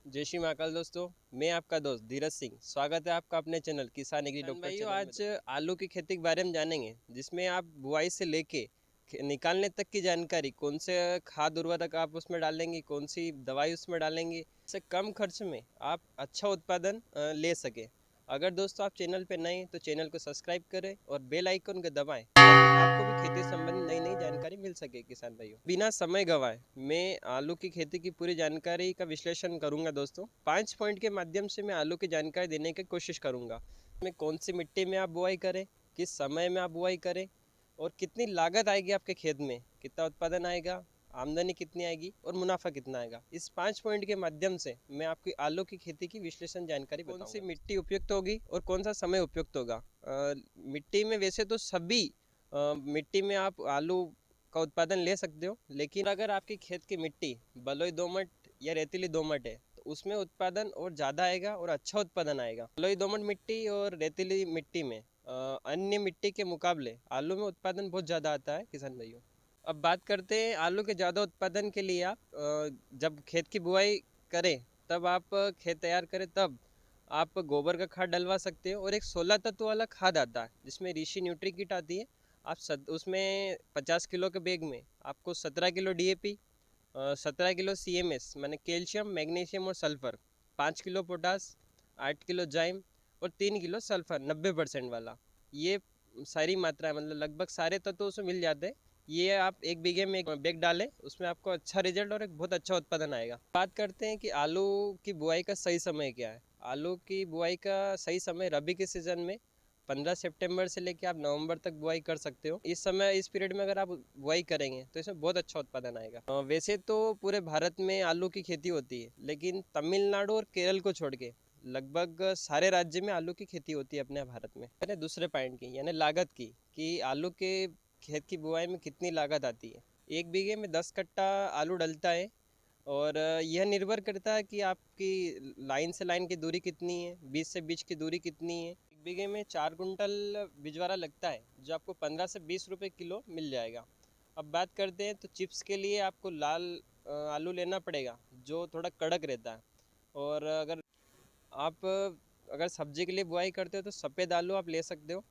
जय श्री महाकाल दोस्तों। मैं आपका दोस्त धीरज सिंह, स्वागत है आपका अपने चैनल किसान एग्री डॉक्टर भाइयों। आज आलू की खेती के बारे में जानेंगे, जिसमें आप बुआई से लेके निकालने तक की जानकारी, कौन से खाद उर्वरक आप उसमें डालेंगे, कौन सी दवाई उसमें डालेंगे, इससे कम खर्च में आप अच्छा उत्पादन ले सके। अगर दोस्तों आप चैनल पे नए हैं तो चैनल को सब्सक्राइब करें और बेल आइकन को दबाएं, आपको भी खेती संबंधी नई नई जानकारी मिल सके। किसान भाइयों, बिना समय गवाए मैं आलू की खेती की पूरी जानकारी का विश्लेषण करूंगा दोस्तों। 5 पॉइंट के माध्यम से मैं आलू की जानकारी देने की कोशिश करूंगा। में कौन सी मिट्टी में आप बुआई करें, किस समय में आप बुआई करें और कितनी लागत आएगी आपके खेत में, कितना उत्पादन आएगा, आमदनी कितनी आएगी और मुनाफा कितना आएगा। इस 5 पॉइंट के माध्यम से मैं आपकी आलू की खेती की विश्लेषण जानकारी बताऊंगा। कौन सी मिट्टी उपयुक्त होगी और कौन सा समय उपयुक्त होगा। मिट्टी में वैसे तो सभी मिट्टी में आप आलू का उत्पादन ले सकते हो, लेकिन अगर आपकी खेत की मिट्टी बलुई दोमट या रेतीली दोमट है तो उसमें उत्पादन और ज़्यादा आएगा और अच्छा उत्पादन आएगा। बलुई दोमट मिट्टी और रेतीली मिट्टी में अन्य मिट्टी के मुकाबले आलू में उत्पादन बहुत ज़्यादा आता है किसान भाइयों। अब बात करते हैं आलू के ज़्यादा उत्पादन के लिए आप जब खेत की बुआई करें, तब आप खेत तैयार करें, तब आप गोबर का खाद डलवा सकते हो। और एक 16 तत्व वाला खाद आता है जिसमें ऋषि न्यूट्री किट आती है। आप उसमें 50 किलो के बैग में आपको 17 किलो DAP, 17 किलो CMS माने कैल्शियम, मैग्नीशियम और सल्फर, 5 किलो पोटास, 8 किलो जाइम और 3 किलो सल्फर 90% वाला, ये सारी मात्रा है, मतलब लगभग सारे तत्व उसमें मिल जाते हैं। ये आप 1 बीघे में एक बैग डालें, उसमें आपको अच्छा रिजल्ट और एक बहुत अच्छा उत्पादन आएगा। बात करते हैं कि आलू की बुआई का सही समय क्या है। आलू की बुआई का सही समय रबी के सीज़न में 15 सितंबर से लेकर आप नवंबर तक बुआई कर सकते हो। इस समय, इस पीरियड में अगर आप बुआई करेंगे तो इसमें बहुत अच्छा उत्पादन आएगा। वैसे तो पूरे भारत में आलू की खेती होती है, लेकिन तमिलनाडु और केरल को छोड़ के लगभग सारे राज्य में आलू की खेती होती है अपने भारत में। यानी दूसरे पॉइंट की, यानी लागत की, कि आलू के खेत की बुआई में कितनी लागत आती है। 1 बीघे में 10 कट्टा आलू डलता है और यह निर्भर करता है कि आपकी लाइन से लाइन की दूरी कितनी है, बीज से बीज की दूरी कितनी है। 1 बीघे में 4 कुंटल बिजवारा लगता है, जो आपको 15 से 20 रुपये किलो मिल जाएगा। अब बात करते हैं तो चिप्स के लिए आपको लाल आलू लेना पड़ेगा, जो थोड़ा कड़क रहता है। और आप अगर सब्जी के लिए बुआई करते हो तो सफ़ेद आलू आप ले सकते हो,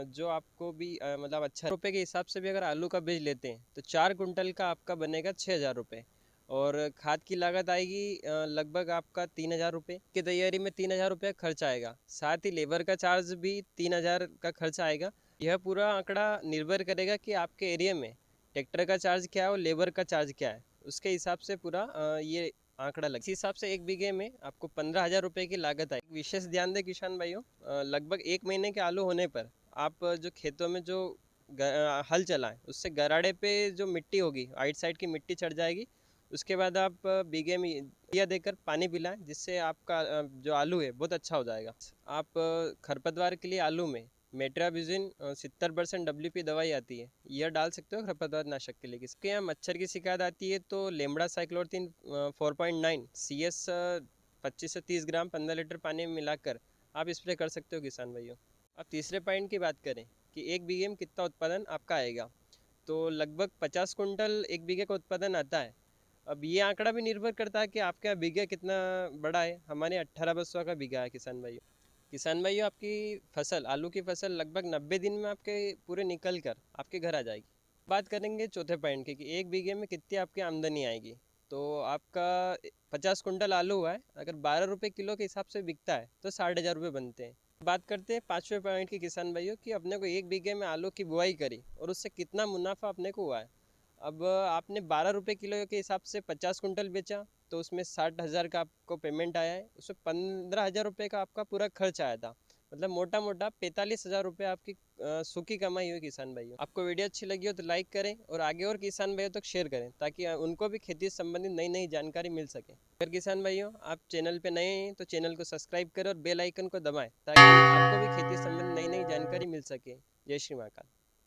जो आपको भी मतलब अच्छा रुपये के हिसाब से भी अगर आलू का बीज लेते हैं तो 4 कुंटल का आपका बनेगा 6,000 रुपये। और खाद की लागत आएगी लगभग आपका 3,000 रुपये की तैयारी में 3,000 रुपये खर्च आएगा। साथ ही लेबर का चार्ज भी 3,000 का खर्च आएगा। यह पूरा आंकड़ा निर्भर करेगा कि आपके एरिया में ट्रैक्टर का चार्ज क्या है और लेबर का चार्ज क्या है, उसके हिसाब से पूरा ये आंकड़ा लग। इस हिसाब से 1 बीघे में आपको 15,000 रुपये की लागत आएगी। विशेष ध्यान दें किसान भाइयों, लगभग 1 महीने के आलू होने पर आप जो खेतों में जो हल चलाएं, उससे गराड़े पे जो मिट्टी होगी, आइट साइड की मिट्टी चढ़ जाएगी। उसके बाद आप बीघे में यूरिया देकर पानी पिलाएं, जिससे आपका जो आलू है बहुत अच्छा हो जाएगा। आप खरपतवार के लिए आलू में मेट्राबिजिन 70% WP दवाई आती है, यह डाल सकते हो खरपतवार नाशक के लिए। किसके यहाँ मच्छर की शिकायत आती है तो लेमड़ा साइक्लोरथिन 4.9 CS 25 से 30 ग्राम 15 लीटर पानी में मिलाकर आप स्प्रे कर सकते हो किसान भाइयों। अब तीसरे पॉइंट की बात करें कि 1 बीघे में कितना उत्पादन आपका आएगा, तो लगभग 50 कुंटल 1 बीघे का उत्पादन आता है। अब ये आंकड़ा भी निर्भर करता है कि आपका बीघा कितना बड़ा है। हमारे 18 बसवा का बीघा है किसान भाइयों। किसान भाइयों, आपकी फसल, आलू की फसल लगभग 90 दिन में आपके पूरे निकल कर आपके घर आ जाएगी। बात करेंगे चौथे पॉइंट की कि 1 बीघे में कितनी आपकी आमदनी आएगी। तो आपका 50 कुंटल आलू हुआ है, अगर 12 रुपये किलो के हिसाब से बिकता है तो 60,000 रुपये बनते हैं। बात करते हैं 5वें पॉइंट की किसान भाइयों, कि अपने को 1 बीघे में आलू की बुआई करी और उससे कितना मुनाफा अपने को हुआ है। अब आपने 12 रुपये किलो के हिसाब से 50 कुंटल बेचा तो उसमें 60,000 का आपको पेमेंट आया है। उसमें 15,000 रुपये का आपका पूरा खर्च आया था, मतलब मोटा मोटा 45,000 रुपये आपकी सूखी कमाई हुई किसान भाइयों। आपको वीडियो अच्छी लगी हो तो लाइक करें और आगे और किसान भाइयों तक शेयर करें, ताकि उनको भी खेती संबंधित नई नई जानकारी मिल सके। अगर किसान भाइयों आप चैनल पे नए हैं तो चैनल को सब्सक्राइब करें और बेल आइकन को दबाएं, ताकि आपको भी खेती संबंधित नई नई जानकारी मिल सके। जय श्री महाकाल।